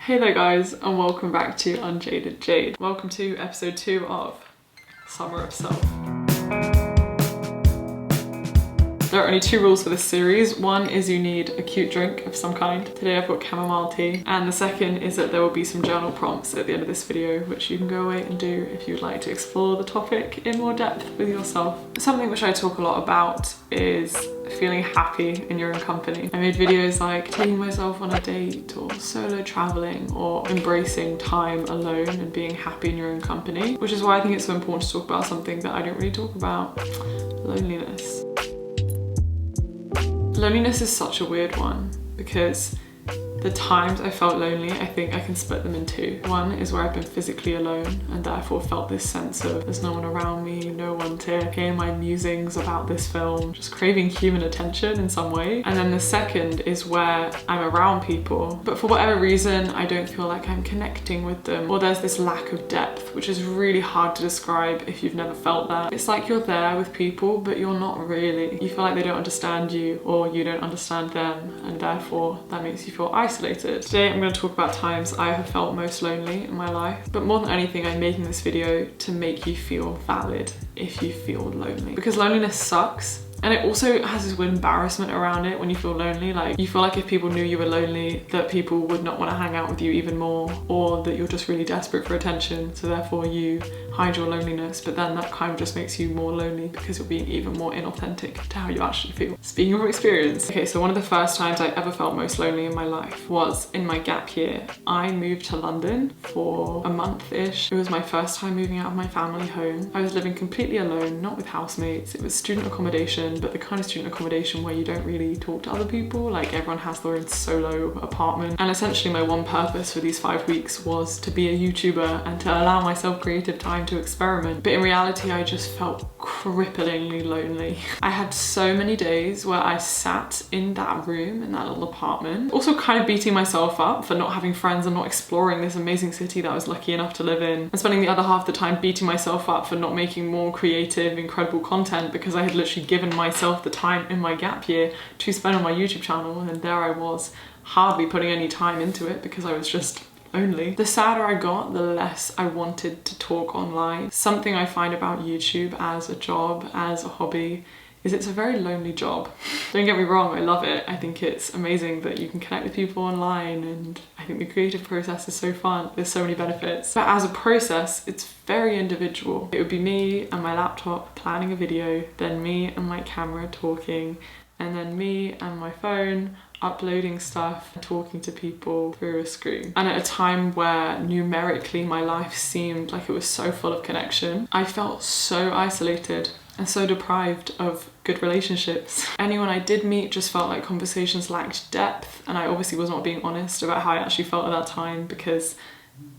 Hey there guys, and welcome back to Unjaded Jade. Welcome to episode 2 of Summer of Self. There are only 2 rules for this series. One is you need a cute drink of some kind. Today I've got chamomile tea. And the second is that there will be some journal prompts at the end of this video, which you can go away and do if you'd like to explore the topic in more depth with yourself. Something which I talk a lot about is feeling happy in your own company. I made videos like taking myself on a date or solo traveling or embracing time alone and being happy in your own company, which is why I think it's so important to talk about something that I don't really talk about: loneliness. Loneliness is such a weird one because the times I felt lonely, I think I can split them in 2. One is where I've been physically alone and therefore felt this sense of there's no one around me, no one to hear my musings about this film, just craving human attention in some way. And then the second is where I'm around people, but for whatever reason, I don't feel like I'm connecting with them, or there's this lack of depth, which is really hard to describe if you've never felt that. It's like you're there with people, but you're not really. You feel like they don't understand you, or you don't understand them, and therefore that makes you feel isolated. Today I'm going to talk about times I have felt most lonely in my life, but more than anything I'm making this video to make you feel valid if you feel lonely, because loneliness sucks. And it also has this weird embarrassment around it when you feel lonely. Like, you feel like if people knew you were lonely, that people would not want to hang out with you even more, or that you're just really desperate for attention, so therefore you hide your loneliness. But then that kind of just makes you more lonely because you're being even more inauthentic to how you actually feel. Speaking of experience. Okay, so one of the first times I ever felt most lonely in my life was in my gap year. I moved to London for a month-ish. It was my first time moving out of my family home. I was living completely alone, not with housemates. It was student accommodation, but the kind of student accommodation where you don't really talk to other people. Like, everyone has their own solo apartment. And essentially my one purpose for these 5 weeks was to be a YouTuber and to allow myself creative time to experiment. But in reality, I just felt cripplingly lonely. I had so many days where I sat in that room, in that little apartment, also kind of beating myself up for not having friends and not exploring this amazing city that I was lucky enough to live in, and spending the other half of the time beating myself up for not making more creative, incredible content because I had literally given myself the time in my gap year to spend on my YouTube channel, and there I was hardly putting any time into it because I was just lonely. The sadder I got, the less I wanted to talk online. Something I find about YouTube as a job, as a hobby, is it's a very lonely job. Don't get me wrong, I love it. I think it's amazing that you can connect with people online, and I think the creative process is so fun. There's so many benefits. But as a process, it's very individual. It would be me and my laptop planning a video, then me and my camera talking, and then me and my phone uploading stuff and talking to people through a screen. And at a time where numerically my life seemed like it was so full of connection, I felt so isolated and so deprived of good relationships. Anyone I did meet just felt like conversations lacked depth, and I obviously was not being honest about how I actually felt at that time because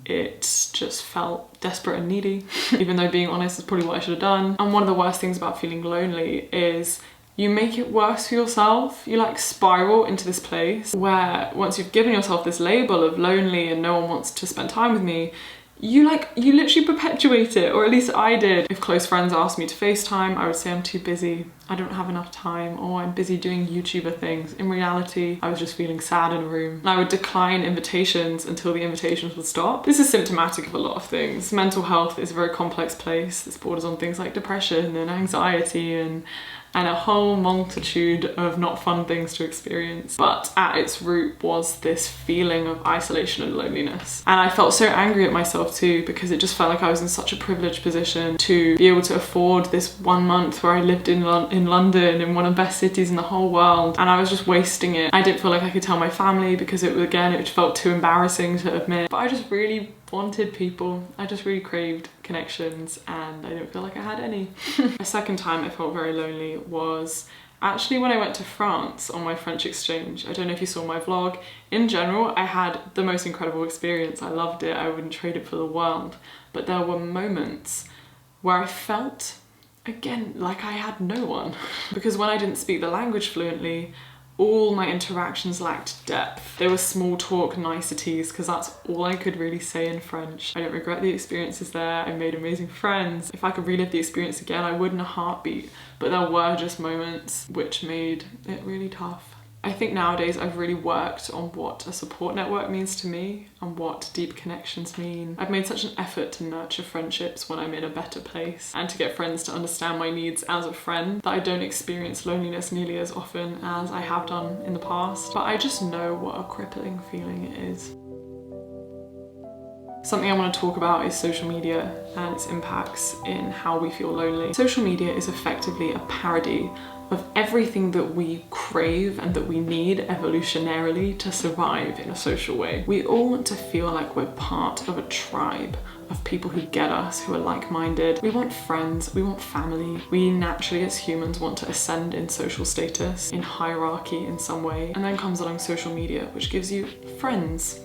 it just felt desperate and needy, even though being honest is probably what I should have done. And one of the worst things about feeling lonely is you make it worse for yourself. You like spiral into this place where once you've given yourself this label of lonely and no one wants to spend time with me, you literally perpetuate it, or at least I did. If close friends asked me to FaceTime, I would say I'm too busy, I don't have enough time, or I'm busy doing YouTuber things. In reality, I was just feeling sad in a room. And I would decline invitations until the invitations would stop. This is symptomatic of a lot of things. Mental health is a very complex place. This borders on things like depression and anxiety and a whole multitude of not fun things to experience. But at its root was this feeling of isolation and loneliness. And I felt so angry at myself too, because it just felt like I was in such a privileged position to be able to afford this 1 month where I lived in London, in one of the best cities in the whole world, and I was just wasting it. I didn't feel like I could tell my family because it felt too embarrassing to admit. But I just really wanted people. I just really craved connections, and I didn't feel like I had any. A second time I felt very lonely was actually when I went to France on my French exchange. I don't know if you saw my vlog. In general, I had the most incredible experience. I loved it. I wouldn't trade it for the world. But there were moments where I felt, again, like I had no one. Because when I didn't speak the language fluently, all my interactions lacked depth. They were small talk niceties because that's all I could really say in French. I don't regret the experiences there. I made amazing friends. If I could relive the experience again, I would in a heartbeat. But there were just moments which made it really tough. I think nowadays I've really worked on what a support network means to me and what deep connections mean. I've made such an effort to nurture friendships when I'm in a better place and to get friends to understand my needs as a friend that I don't experience loneliness nearly as often as I have done in the past. But I just know what a crippling feeling it is. Something I want to talk about is social media and its impacts in how we feel lonely. Social media is effectively a parody of everything that we crave and that we need evolutionarily to survive in a social way. We all want to feel like we're part of a tribe of people who get us, who are like-minded. We want friends, we want family. We naturally as humans want to ascend in social status, in hierarchy in some way. And then comes along social media, which gives you friends,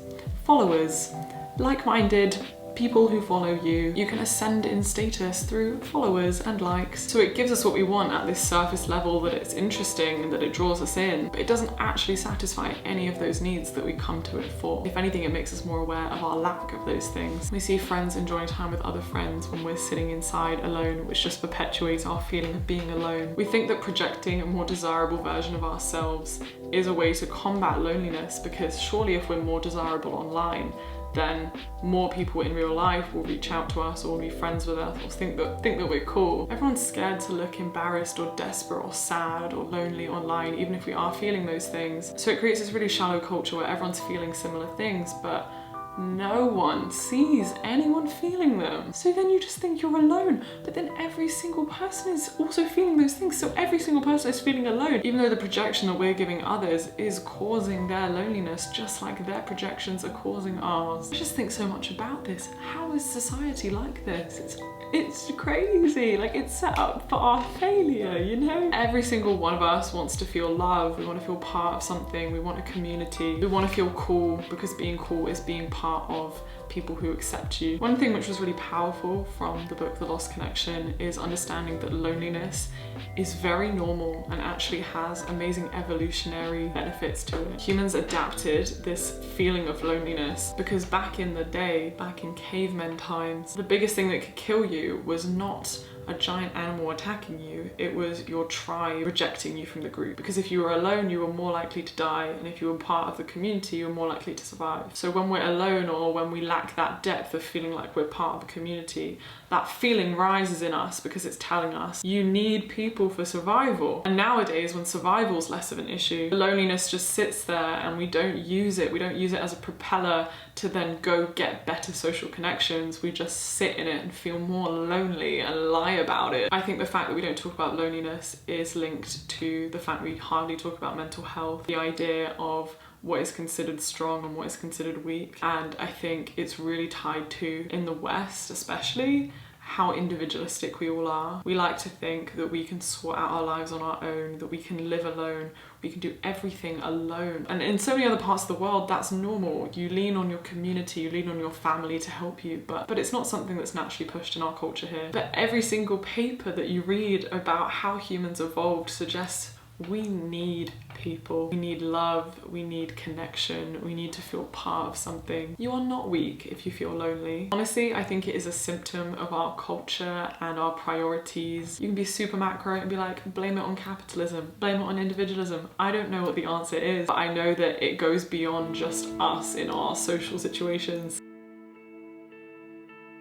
followers, like-minded people who follow you. You can ascend in status through followers and likes. So it gives us what we want at this surface level, that it's interesting and that it draws us in, but it doesn't actually satisfy any of those needs that we come to it for. If anything, it makes us more aware of our lack of those things. We see friends enjoying time with other friends when we're sitting inside alone, which just perpetuates our feeling of being alone. We think that projecting a more desirable version of ourselves is a way to combat loneliness, because surely if we're more desirable online, then more people in real life will reach out to us or be friends with us or think that we're cool. Everyone's scared to look embarrassed or desperate or sad or lonely online, even if we are feeling those things. So it creates this really shallow culture where everyone's feeling similar things, but no one sees anyone feeling them. So then you just think you're alone, but then every single person is also feeling those things. So every single person is feeling alone, even though the projection that we're giving others is causing their loneliness, just like their projections are causing ours. I just think so much about this. How is society like this? It's crazy. Like, it's set up for our failure, you know? Every single one of us wants to feel love. We want to feel part of something. We want a community. We want to feel cool, because being cool is being part of people who accept you. One thing which was really powerful from the book The Lost Connection is understanding that loneliness is very normal and actually has amazing evolutionary benefits to it. Humans adapted this feeling of loneliness because back in the day, back in cavemen times, the biggest thing that could kill you was not a giant animal attacking you, it was your tribe rejecting you from the group. Because if you were alone, you were more likely to die, and if you were part of the community, you were more likely to survive. So when we're alone, or when we lack that depth of feeling like we're part of the community, that feeling rises in us because it's telling us you need people for survival. And nowadays, when survival's less of an issue, loneliness just sits there and we don't use it. We don't use it as a propeller to then go get better social connections. We just sit in it and feel more lonely and lie about it. I think the fact that we don't talk about loneliness is linked to the fact we hardly talk about mental health, the idea of what is considered strong and what is considered weak. And I think it's really tied to, in the West especially, how individualistic we all are. We like to think that we can sort out our lives on our own, that we can live alone, we can do everything alone. And in so many other parts of the world, that's normal. You lean on your community, you lean on your family to help you, but it's not something that's naturally pushed in our culture here. But every single paper that you read about how humans evolved suggests we need people, we need love, we need connection, we need to feel part of something. You are not weak if you feel lonely. Honestly, I think it is a symptom of our culture and our priorities. You can be super macro and be like, blame it on capitalism, blame it on individualism. I don't know what the answer is, but I know that it goes beyond just us in our social situations.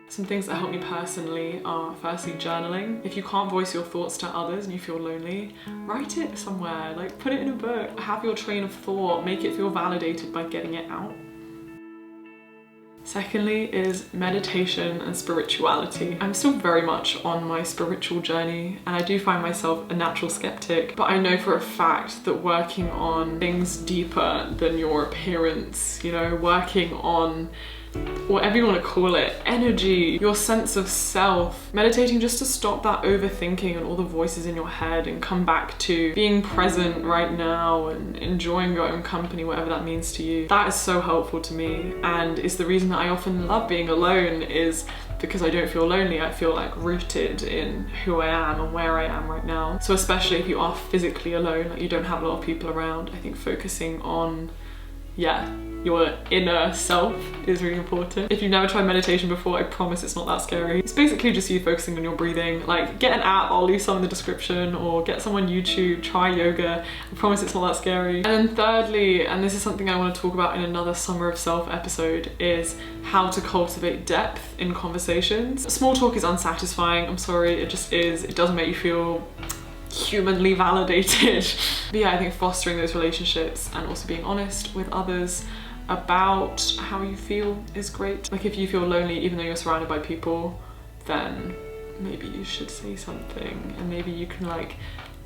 Some things that help me personally are firstly journaling. If you can't voice your thoughts to others and you feel lonely, write it somewhere, like put it in a book. Have your train of thought, make it feel validated by getting it out. Secondly is meditation and spirituality. I'm still very much on my spiritual journey and I do find myself a natural skeptic, but I know for a fact that working on things deeper than your appearance, you know, working on whatever you want to call it, energy, your sense of self, meditating just to stop that overthinking and all the voices in your head and come back to being present right now and enjoying your own company, whatever that means to you. That is so helpful to me, and is the reason that I often love being alone, is because I don't feel lonely. I feel like rooted in who I am and where I am right now. So especially if you are physically alone, like you don't have a lot of people around, I think focusing on your inner self is really important. If you've never tried meditation before, I promise it's not that scary. It's basically just you focusing on your breathing. Like, get an app, I'll leave some in the description, or get some on YouTube, try yoga. I promise it's not that scary. And then thirdly, and this is something I want to talk about in another Summer of Self episode, is how to cultivate depth in conversations. Small talk is unsatisfying, I'm sorry, it just is. It doesn't make you feel humanly validated. But yeah, I think fostering those relationships and also being honest with others about how you feel is great. Like, if you feel lonely even though you're surrounded by people, then maybe you should say something, and maybe you can, like,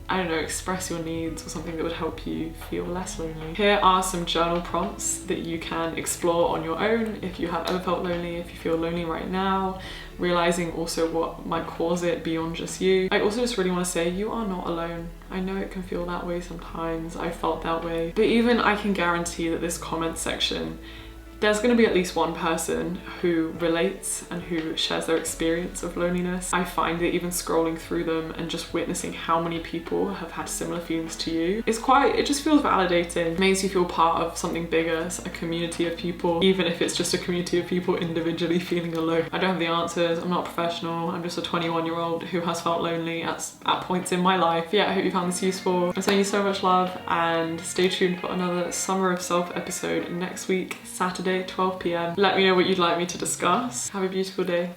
I don't know, express your needs or something that would help you feel less lonely. Here are some journal prompts that you can explore on your own if you have ever felt lonely, if you feel lonely right now, realizing also what might cause it beyond just you. I also just really want to say you are not alone. I know it can feel that way sometimes, I felt that way, but even I can guarantee that this comment section, there's going to be at least one person who relates and who shares their experience of loneliness. I find that even scrolling through them and just witnessing how many people have had similar feelings to you, it just feels validating. It makes you feel part of something bigger, a community of people, even if it's just a community of people individually feeling alone. I don't have the answers, I'm not a professional, I'm just a 21-year-old who has felt lonely at points in my life. Yeah, I hope you found this useful. I'm sending you so much love, and stay tuned for another Summer of Self episode next week, Saturday, 12 p.m. Let me know what you'd like me to discuss. Have a beautiful day.